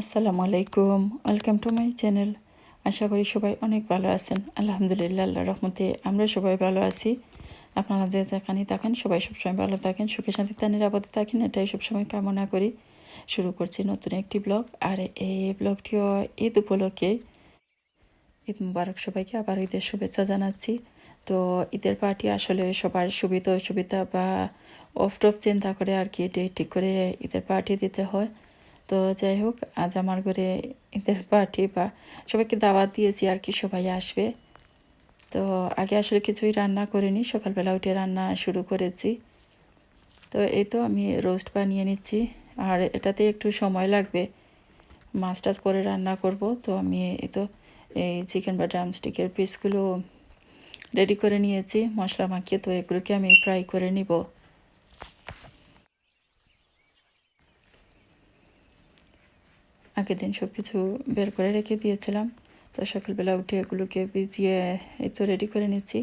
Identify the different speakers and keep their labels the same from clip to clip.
Speaker 1: আসসালামু আলাইকুম, welcome to my channel. আশা করি সবাই অনেক ভালো আছেন। আলহামদুলিল্লাহ, আল্লাহর রহমতে আমরা সবাই ভালো আছি। আপনারা যে যেখানেই থাকেন সবাই সবসময় ভালো থাকেন, সুখে শান্তিতে নিরাপদে থাকেন, এটাই সবসময় কামনা করি। শুরু করছি নতুন একটি ব্লগ। আর এই ব্লগটিও ঈদ উপলক্ষে। ঈদ মুবারক সবাইকে, আবার ঈদের শুভেচ্ছা জানাচ্ছি। তো ঈদের পার্টি আসলে সবার সুবিধা অসুবিধা বা অফ টফ চিন্তা করে আর কি ডেট ঠিক করে ঈদের পার্টি দিতে হয়। তো যাই হোক, আজ আমার ঘরে ঈদের পার্টি বা সবাইকে দাওয়াত দিয়েছি আর কি, সবাই আসবে। তো আগে আসলে কিছুই রান্না করিনি, সকালবেলা উঠে রান্না শুরু করেছি। তো এই তো আমি রোস্ট বানিয়ে নিচ্ছি, আর এটাতে একটু সময় লাগবে, মাছ টাছ পরে রান্না করব। তো আমি এই চিকেন বা ড্রামস্টিকের পিসগুলো রেডি করে নিয়েছি মশলা মাখিয়ে। তো এগুলোকে আমি ফ্রাই করে নিব। আগের দিন সব কিছু বের করে রেখে দিয়েছিলাম। তো সকালবেলা উঠে এগুলোকে ভিজিয়ে এই তো রেডি করে নিচ্ছি।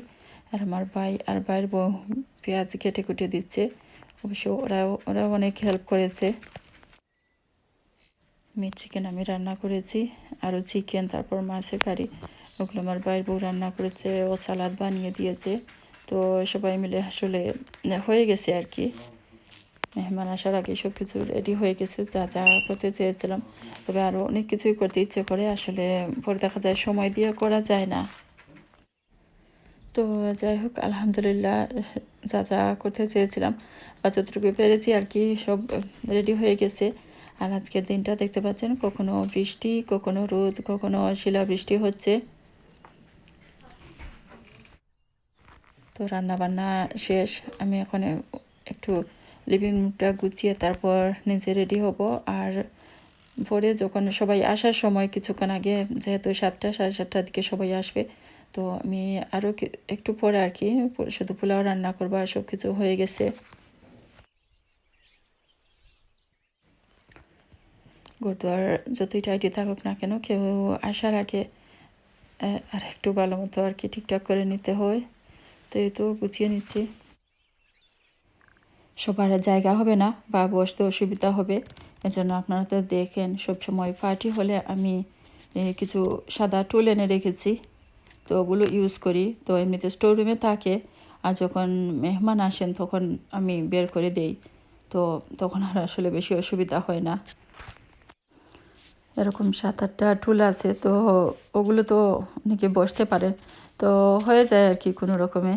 Speaker 1: আর আমার ভাই আর ভাইয়ের বউ পেঁয়াজ কেটে কুটে দিচ্ছে। অবশ্য ওরাও অনেক হেল্প করেছে। মিট চিকেন আমি রান্না করেছি, আরও চিকেন, তারপর মাছের কারি, ওগুলো আমার ভাইয়ের বউ রান্না করেছে। ও সালাদ বানিয়ে দিয়েছে। তো সবাই মিলে আসলে হয়ে গেছে আর কি। মেহমান আসার আগে সব কিছু রেডি হয়ে গেছে, যা যা করতে চেয়েছিলাম। তবে আরও অনেক কিছুই করতে ইচ্ছে করে, আসলে পরে দেখা যায় সময় দিয়ে করা যায় না। তো যাই হোক, আলহামদুলিল্লাহ, যা যা করতে চেয়েছিলাম বা যতটুকু পেরেছি আর কি, সব রেডি হয়ে গেছে। আর আজকের দিনটা দেখতে পাচ্ছেন, কখনো বৃষ্টি, কখনো রোদ, কখনো শিলা বৃষ্টি হচ্ছে। তো রান্না বান্না শেষ। আমি এখন একটু লিভিং রুমটা গুছিয়ে তারপর নিজে রেডি হব। আর পরে যখন সবাই আসার সময়, কিছুক্ষণ আগে, যেহেতু 7টা সাড়ে 7টার দিকে সবাই আসবে, তো আমি আরও একটু পরে আর কি শুধু পোলাও রান্না করবো, আর সব কিছু হয়ে গেছে। ঘরদুয়ার যতই টাইটি থাকুক না কেন, কেউ আসার আগে আর একটু ভালো মতো আর কি ঠিকঠাক করে নিতে হয়। তো এই তো গুছিয়ে নিচ্ছি। সবার জায়গা হবে না বা বসতে অসুবিধা হবে, এজন্য আপনারা তো দেখেন সবসময় পার্টি হলে আমি কিছু সাদা টুল এনে রেখেছি। তো ওগুলো ইউজ করি। তো এমনিতে স্টোর রুমে থাকে, আর যখন মেহমান আসেন তখন আমি বের করে দেই। তো তখন আর আসলে বেশি অসুবিধা হয় না। এরকম 7-8টা টুল আছে, তো ওগুলো তো অনেকে বসতে পারে, তো হয়ে যায় আর কি কোনো রকমে।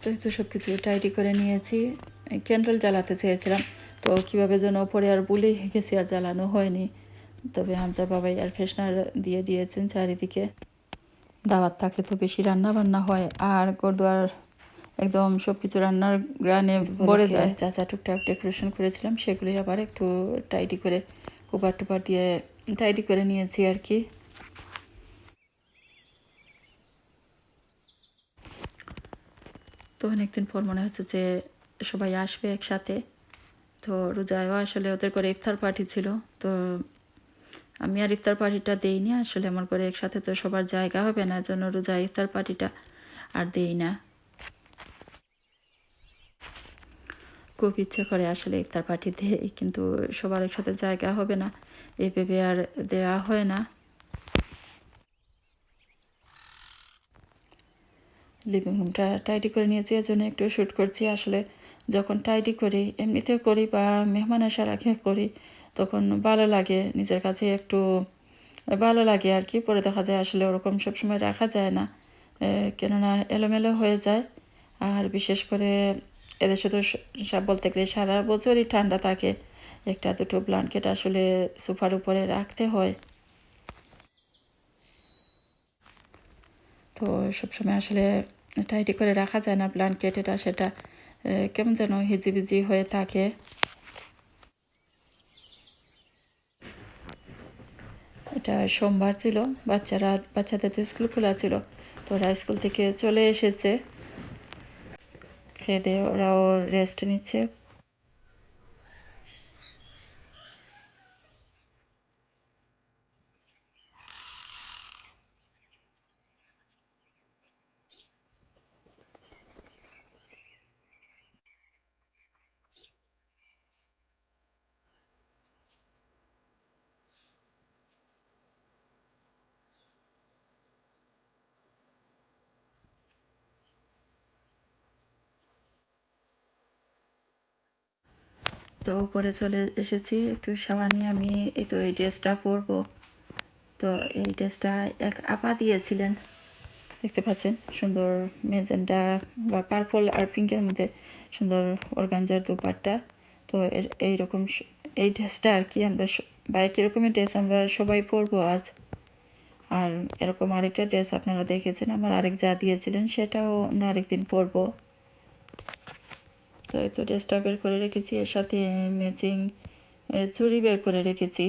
Speaker 1: তো এই তো সব কিছু টাইডি করে নিয়েছি। ক্যান্ডেল জ্বালাতে চেয়েছিলাম, তো কীভাবে যেন পরে আর ভুলে গেছি, আর জ্বালানো হয়নি। তবে হামজা বাবাই এয়ার ফ্রেশনার দিয়ে দিয়েছেন চারিদিকে। দাওয়াত থাকলে তো বেশি রান্না বান্না হয়, আর ঘরদুয়ার একদম সব কিছু রান্নার গ্রানে ভরে যায়। যা যা টুকটাক ডেকোরেশন করেছিলাম সেগুলি আবার একটু টাইডি করে কোপার টুপার দিয়ে টাইডি করে নিয়েছি আর কি। তো অনেকদিন পর মনে হচ্ছে যে সবাই আসবে একসাথে। তো রোজায়ও আসলে ওদের করে ইফতার পার্টি ছিল। তো আমি আর ইফতার পার্টিটা দিইনি, আসলে আমার করে একসাথে তো সবার জায়গা হবে না, জন্য রোজায় ইফতার পার্টিটা আর দিই না। খুব ইচ্ছে করে আসলে ইফতার পার্টি দেয়, কিন্তু সবার একসাথে জায়গা হবে না, এই ভেবে আর দেওয়া হয় না। লিভিং রুমটা টাইডি করে নিয়েছি, এজন্য একটু শ্যুট করছি। আসলে যখন টাইডি করি, এমনিতেও করি বা মেহমান আসার আগে করি, তখন ভালো লাগে, নিজের কাছে একটু ভালো লাগে আর কি। পরে দেখা যায় আসলে ওরকম সবসময় রাখা যায় না, কেননা এলোমেলো হয়ে যায়। আর বিশেষ করে এদেশে তো বলতে গেলে সারা বছরই ঠান্ডা থাকে, একটা দুটো ব্ল্যাঙ্কেট আসলে সোফার উপরে রাখতে হয়। তো সবসময় আসলে টাইটি করে রাখা যায় না ব্ল্যাঙ্কেট, এটা সেটা কেমন যেন হিজিবিজি হয়ে থাকে। এটা সোমবার ছিল, বাচ্চাদের তো স্কুল খোলা ছিল, তো ওরা স্কুল থেকে চলে এসেছে, খেয়ে দিয়ে ওরাও রেস্ট নিচ্ছে। তো উপরে চলে এসেছি, একটু শাওয়ার নিয়ে আমি এই ড্রেসটা পরবো। তো এই ড্রেসটা এক আপা দিয়েছিলেন, দেখতে পাচ্ছেন সুন্দর মেজেন্টা বা পার্পল আর পিঙ্কের মধ্যে সুন্দর অর্গানজার দুপাট্টা। তো এইরকম এই ড্রেসটা আর কি আমরা বা একই রকমের ড্রেস আমরা সবাই পরবো আজ। আর এরকম আরেকটা ড্রেস আপনারা দেখেছেন আমার আরেক যা দিয়েছিলেন, সেটাও অন্য আরেকদিন পরবো। তো এই তো ড্রেসটা বের করে রেখেছি, এর সাথে ম্যাচিং চুড়ি বের করে রেখেছি।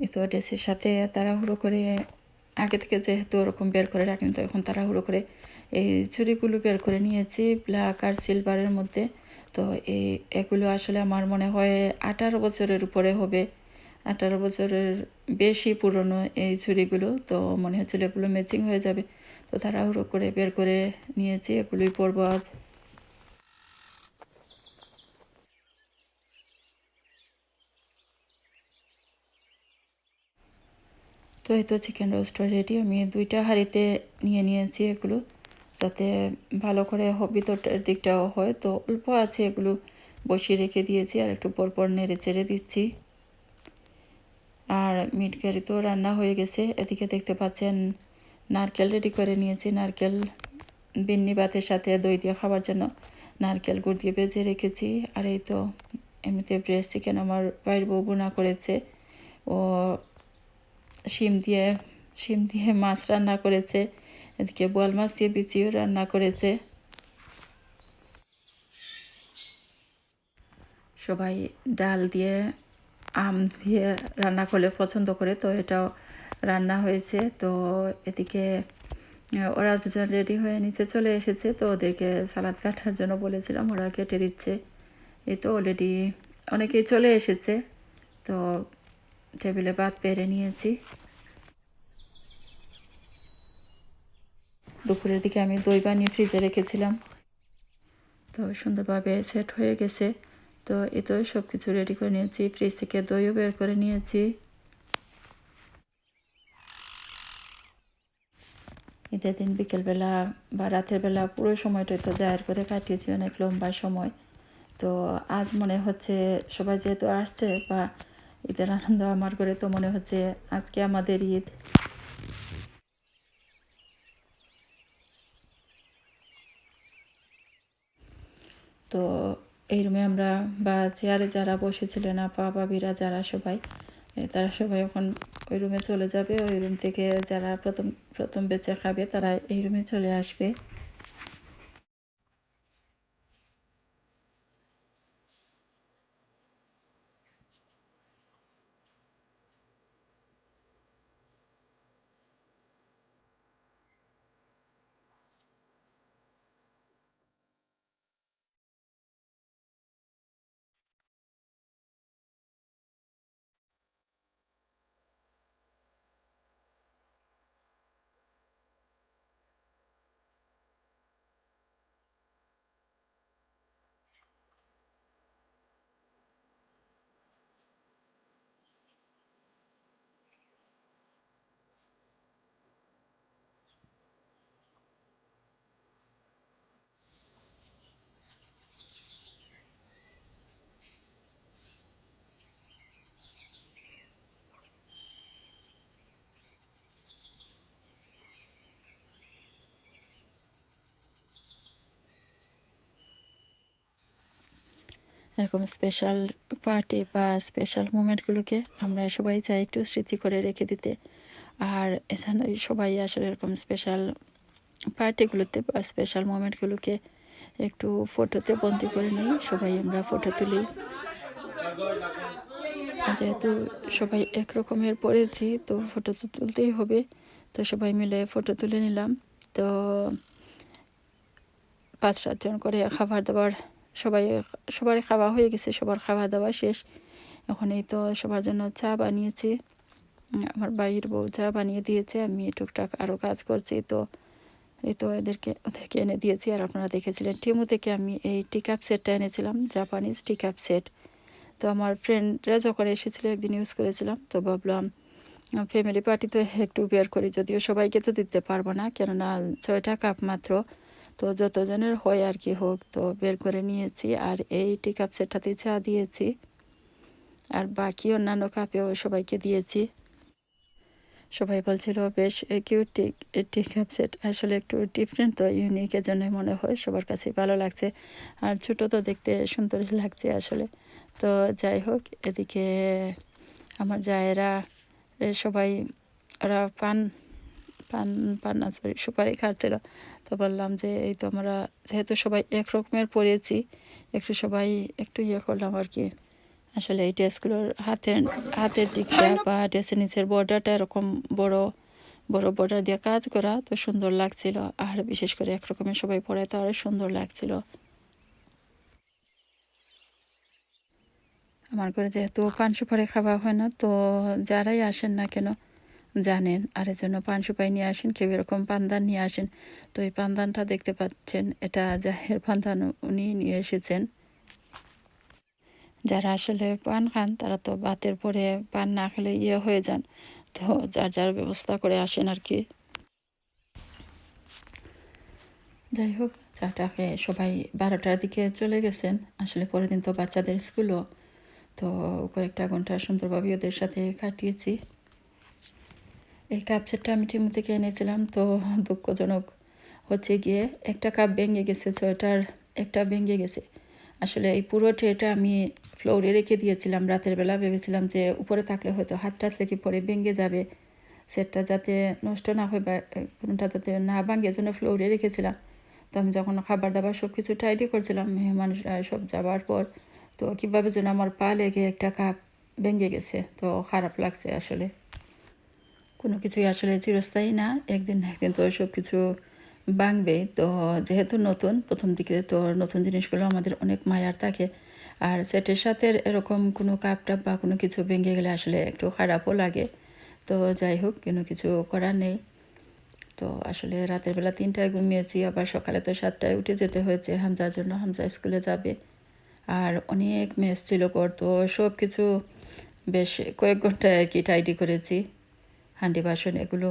Speaker 1: এই তো ড্রেসের সাথে তাড়াহুড়ো করে আগে থেকে যেহেতু ওরকম বের করে রাখেন, তো এখন তাড়াহুড়ো করে এই চুড়িগুলো বের করে নিয়েছি ব্ল্যাক আর সিলভারের মধ্যে। তো এগুলো আসলে আমার মনে হয় 18 বছরের উপরে হবে, 18 বছরের বেশি পুরনো এই চুড়িগুলো। তো মনে হচ্ছিল এগুলো ম্যাচিং হয়ে যাবে, তো তাড়াহুড়ো করে বের করে নিয়েছি, এগুলোই পরবো আজ। তো এই তো চিকেন রোস্টটা রেডি, আমি 2টা হাঁড়িতে নিয়ে নিয়েছি এগুলো, যাতে ভালো করে ভিতরটার দিকটাও হয়। তো অল্প আছে, এগুলো বসিয়ে রেখে দিয়েছি আর একটু পরপর নেড়ে চেড়ে দিচ্ছি। আর মিট কারি তো রান্না হয়ে গেছে। এদিকে দেখতে পাচ্ছেন নারকেল রেডি করে নিয়েছি, নারকেল বিন্নি ভাতের সাথে দই দিয়ে খাবার জন্য নারকেল গুড় দিয়ে ভেজে রেখেছি। আর এই তো এমনিতে ব্রেস্ট চিকেন আমার বাইর বউ বোনা করেছে, ও শিম দিয়ে মাছ রান্না করেছে, এদিকে বোয়াল মাছ দিয়ে বিচিও রান্না করেছে। সবাই ডাল দিয়ে আম দিয়ে রান্না করলে পছন্দ করে, তো এটাও রান্না হয়েছে। তো এদিকে ওরা দুজন রেডি হয়ে নিচে চলে এসেছে, তো ওদেরকে সালাদ কাটার জন্য বলেছিলাম, ওরা কেটে দিচ্ছে। এই তো অলরেডি অনেকেই চলে এসেছে, তো টেবিলে ভাত বেড়ে নিয়েছি। দুপুরের দিকে আমি দই বানিয়ে ফ্রিজে রেখেছিলাম, তো সুন্দরভাবে সেট হয়ে গেছে। তো এই তো সব কিছু রেডি করে নিয়েছি, ফ্রিজ থেকে দইও বের করে নিয়েছি। ঈদের দিন বিকেলবেলা বা রাতের বেলা পুরো সময়টাই তো জায়ের করে কাটিয়েছি, অনেক লম্বা সময়। তো আজ মনে হচ্ছে সবাই যেহেতু আসছে বা ঈদের আনন্দ আমার করে, তো মনে হচ্ছে আজকে আমাদের ঈদ। তো এই রুমে আমরা বা চেয়ারে যারা বসেছিলেন আপা বাবিরা যারা সবাই, তারা সবাই এখন ওই রুমে চলে যাবে। ওই রুম থেকে যারা প্রথম প্রথম বেঁচে খাবে তারা এই রুমে চলে আসবে। এরকম স্পেশাল পার্টি বা স্পেশাল মুমেন্টগুলোকে আমরা সবাই চাই একটু স্মৃতি করে রেখে দিতে। আর এছাড়া সবাই আসলে এরকম স্পেশাল পার্টিগুলোতে বা স্পেশাল মোমেন্টগুলোকে একটু ফটোতে বন্দি করে নিই, সবাই আমরা ফটো তুলি। যেহেতু সবাই একরকমের পড়েছি, তো ফটো তো তুলতেই হবে। তো সবাই মিলে ফটো তুলে নিলাম। তো 5-7 জন করে খাবার দাবার সবার খাওয়া হয়ে গেছে, সবার খাওয়া দাওয়া শেষ। এখন এই তো সবার জন্য চা বানিয়েছি, আমার বাইরের বউ চা বানিয়ে দিয়েছে, আমি টুকটাক আরও কাজ করছি। তো এই তো ওদেরকে এনে দিয়েছি। আর আপনারা দেখেছিলেন টিমু থেকে আমি এই টি কাপ সেটটা এনেছিলাম, জাপানিজ টি কাপ সেট। তো আমার ফ্রেন্ডরা যখন এসেছিলো একদিন ইউজ করেছিলাম, তো ভাবলাম ফ্যামিলি পার্টিতে একটু বের করি, যদিও সবাইকে তো দিতে পারবো না, কেননা 6টা কাপ মাত্র, তো যতজনের হয় আর কি হোক, তো বের করে নিয়েছি। আর এই টি কাপ সেটটাতে চা দিয়েছি, আর বাকি অন্যান্য কাপেও সবাইকে দিয়েছি। সবাই বলছিল বেশ কিউট টি কাপ সেট, আসলে একটু ডিফারেন্ট, তো ইউনিক, এজন্য মনে হয় সবার কাছে ভালো লাগছে। আর ছোটো তো দেখতে সুন্দর লাগছে আসলে। তো যাই হোক, এদিকে আমার জায়েরা সবাই ওরা পান পান পান না সরি সুপারি খাচ্ছিল। তো বললাম যে এই তো আমরা যেহেতু সবাই এক রকমের পরেছি, একটু সবাই একটু ইয়ে করলাম আর কি। আসলে এই ড্রেসগুলোর হাতের দিকটা বা ড্রেসের নিচের বর্ডারটা এরকম বড় বড় বর্ডার দিয়ে কাজ করা, তো সুন্দর লাগছিল। আর বিশেষ করে এক রকমের সবাই পরে তো আরও সুন্দর লাগছিল। আমার ঘরে যেহেতু পান সুপারি খাওয়া হয় না, তো যারাই আসেন না কেন জানেন, আর এর জন্য পান সুপারি নিয়ে আসেন, কেউ এরকম পানদান নিয়ে আসেন। তো এই পানদানটা দেখতে পাচ্ছেন, এটা জাহের পানদান, উনি নিয়ে এসেছেন। যারা আসলে পান খান তারা তো ভাতের পরে পান না খেলে ইয়ে হয়ে যান, তো যার যার ব্যবস্থা করে আসেন আর কি। যাই হোক, চাটা খেয়ে সবাই 12টার দিকে চলে গেছেন। আসলে পরের দিন তো বাচ্চাদের স্কুলও, তো কয়েকটা ঘন্টা সুন্দরভাবে ওদের সাথে কাটিয়েছি। এই কাপ সেটটা আমি টিমু থেকে এনেছিলাম, তো দুঃখজনক হচ্ছে গিয়ে একটা কাপ ভেঙে গেছে, ছয়টার একটা ভেঙে গেছে। আসলে এই পুরো ট্রেটা আমি ফ্লোরে রেখে দিয়েছিলাম রাতের বেলা, ভেবেছিলাম যে উপরে থাকলে হয়তো হাত টাত লেগে পরে ভেঙে যাবে, সেটটা যাতে নষ্ট না হয় বা কোনোটা যাতে না ভাঙে, জন্য ফ্লোরে রেখেছিলাম। তো আমি যখন খাবার দাবার সব কিছু টাইডি করছিলাম, মেহমান সব যাবার পর, তো কীভাবে যেন আমার পা লেগে একটা কাপ ভেঙে গেছে। তো খারাপ লাগছে আসলে। কোনো কিছুই আসলে চিরস্থায়ী না, একদিন না একদিন তো সব কিছু ভাঙবে। তো যেহেতু নতুন, প্রথম দিকে তো নতুন জিনিসগুলো আমাদের অনেক মায়ার থাকে, আর সেটের সাথে এরকম কোনো কাপ টাপ বা কোনো কিছু ভেঙে গেলে আসলে একটু খারাপও লাগে। তো যাই হোক, কোনো কিছু করার নেই। তো আসলে রাতের বেলা 3টায় ঘুমিয়েছি, আবার সকালে তো 7টায় উঠে যেতে হয়েছে হামজার জন্য, হামজা স্কুলে যাবে। আর অনেক মেস ছিল কর, তো সব কিছু বেশ কয়েক ঘন্টায় আর কি টাইডি করেছি। হাঁডি বাসন এগুলো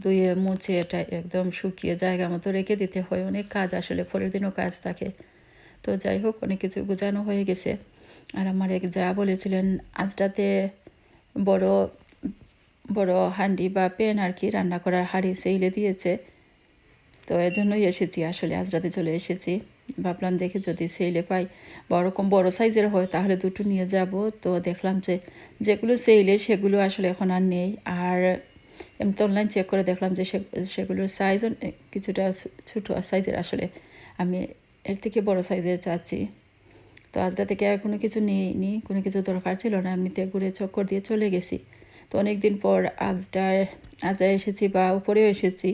Speaker 1: ধুয়ে মুছে এটা একদম শুকিয়ে জায়গা মতো রেখে দিতে হয়, অনেক কাজ আসলে, পরের দিনও কাজ থাকে। তো যাই হোক, অনেক কিছু গোছানো হয়ে গেছে। আর আমার এক যা বলেছিলেন আজটাতে বড় বড় হাঁডি বা প্যান আর কি, রান্না করার হাঁড়ি সেইলে দিয়েছে। তো এজন্যই এসেছি, আসলে আজ রাতে চলে এসেছি। ভাবলাম দেখি যদি সেইলে পাই বা ওরকম বড়ো সাইজের হয় তাহলে দুটো নিয়ে যাব। তো দেখলাম যে যেগুলো সেইলে সেগুলো আসলে এখন আর নেই। আর এমনি অনলাইন চেক করে দেখলাম যে সেগুলোর সাইজও কিছুটা ছোটো সাইজের, আসলে আমি এর থেকে বড় সাইজের চাচ্ছি। তো আজটা থেকে আর কোনো কিছু নিইনি, কোনো কিছু দরকার ছিল না, এমনিতে ঘুরে চক্কর দিয়ে চলে গেছি। তো অনেক দিন পর আজা এসেছি বা উপরেও এসেছি,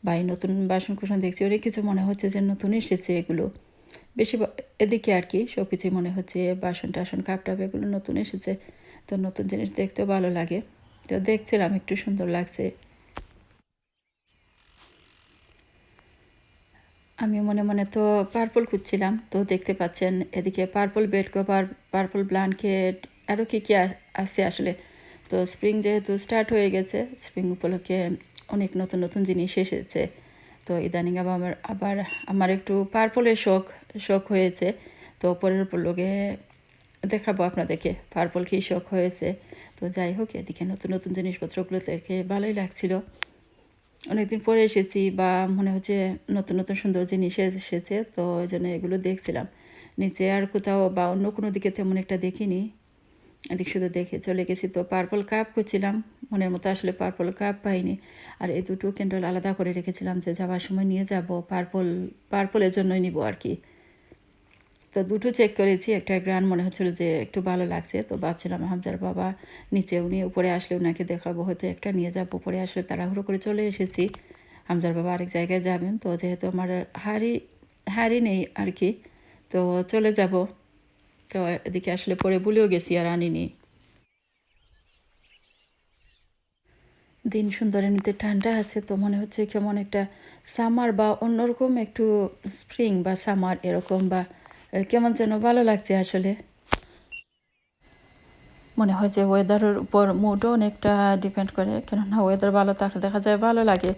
Speaker 1: বা এই নতুন বাসন কুসন দেখছি, অনেক কিছু মনে হচ্ছে যে নতুন এসেছে এগুলো। বেশি এদিকে আর কি সব কিছুই মনে হচ্ছে বাসন টাসন কাপ টাপ এগুলো নতুন এসেছে। তো নতুন জিনিস দেখতেও ভালো লাগে, তো দেখছিলাম একটু সুন্দর লাগছে। আমি মনে মনে তো পার্পল খুঁজছিলাম, তো দেখতে পাচ্ছেন এদিকে purple bed cover, purple blanket, আরও কী কী আছে আসলে। তো স্প্রিং যেহেতু স্টার্ট হয়ে গেছে, স্প্রিং উপলক্ষে অনেক নতুন নতুন জিনিস এসেছে। তো ইদানিং আবার আমার একটু পার্পলের শখ হয়েছে। তো পরের লোকে দেখাবো আপনাদেরকে পার্পল কী শখ হয়েছে। তো যাই হোক, এদিকে নতুন নতুন জিনিসপত্রগুলো দেখে ভালোই লাগছিল। অনেকদিন পরে এসেছি বা মনে হচ্ছে নতুন নতুন সুন্দর জিনিস এসেছে, তো ওই জন্য এগুলো দেখছিলাম। নিচে আর কোথাও বা অন্য কোনো দিকে তেমন একটা দেখিনি, এদিক শুধু দেখে চলে গেছি। তো পার্পল কাপ খুঁজছিলাম, মনের মতো আসলে পার্পল কাপ পাইনি। আর এই দুটো ক্যান্ডেল আলাদা করে রেখেছিলাম যে যাওয়ার সময় নিয়ে যাব, পার্পলের জন্যই নিব আর কি। তো দুটো চেক করেছি, একটা গ্রান মনে হচ্ছিলো যে একটু ভালো লাগছে, তো ভাবছিলাম হামজার বাবা নিচে, উনি উপরে আসলে ওনাকে দেখাবো, হয়তো একটা নিয়ে যাবো। উপরে আসলে তাড়াহুড়ো করে চলে এসেছি, হামজার বাবা আরেক জায়গায় যাবেন, তো যেহেতু আমার হাড়ি নেই আর কি, তো চলে যাব। তো এদিকে আসলে পরে ভুলেও গেছি আর আনিনি। দিন সুন্দর, এমনিতে ঠান্ডা আছে, তো মনে হচ্ছে কেমন একটা সামার বা অন্যরকম একটু স্প্রিং বা সামার এরকম, বা কেমন যেন ভালো লাগছে আসলে। মনে হয় যে ওয়েদারের উপর মুডও অনেকটা ডিপেন্ড করে, কেননা ওয়েদার ভালো থাকলে দেখা যায় ভালো লাগে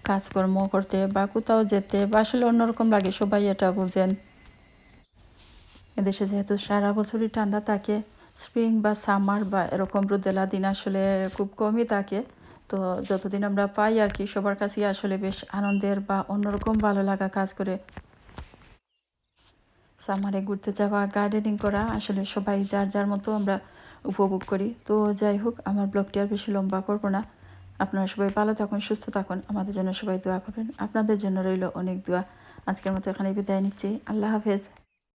Speaker 1: কাজকর্ম করতে বা কোথাও যেতে, বা আসলে অন্যরকম লাগে, সবাই এটা বুঝেন। এদেশে যেহেতু সারা বছরই ঠান্ডা থাকে, স্প্রিং বা সামার বা এরকম রোদেলা দিন আসলে খুব কমই থাকে। তো যতদিন আমরা পাই আর কি, সবার কাছেই আসলে বেশ আনন্দের বা অন্যরকম ভালো লাগা কাজ করে। সামারে ঘুরতে যাওয়া, গার্ডেনিং করা, আসলে সবাই যার যার মতো আমরা উপভোগ করি। তো যাই হোক, আমার ব্লগটি আর বেশি লম্বা করব না। আপনারা সবাই ভালো থাকুন, সুস্থ থাকুন, আমাদের জন্য সবাই দোয়া করবেন। আপনাদের জন্য রইল অনেক দোয়া। আজকের মতো এখানে বিদায় নিচ্ছি। আল্লাহ হাফেজ।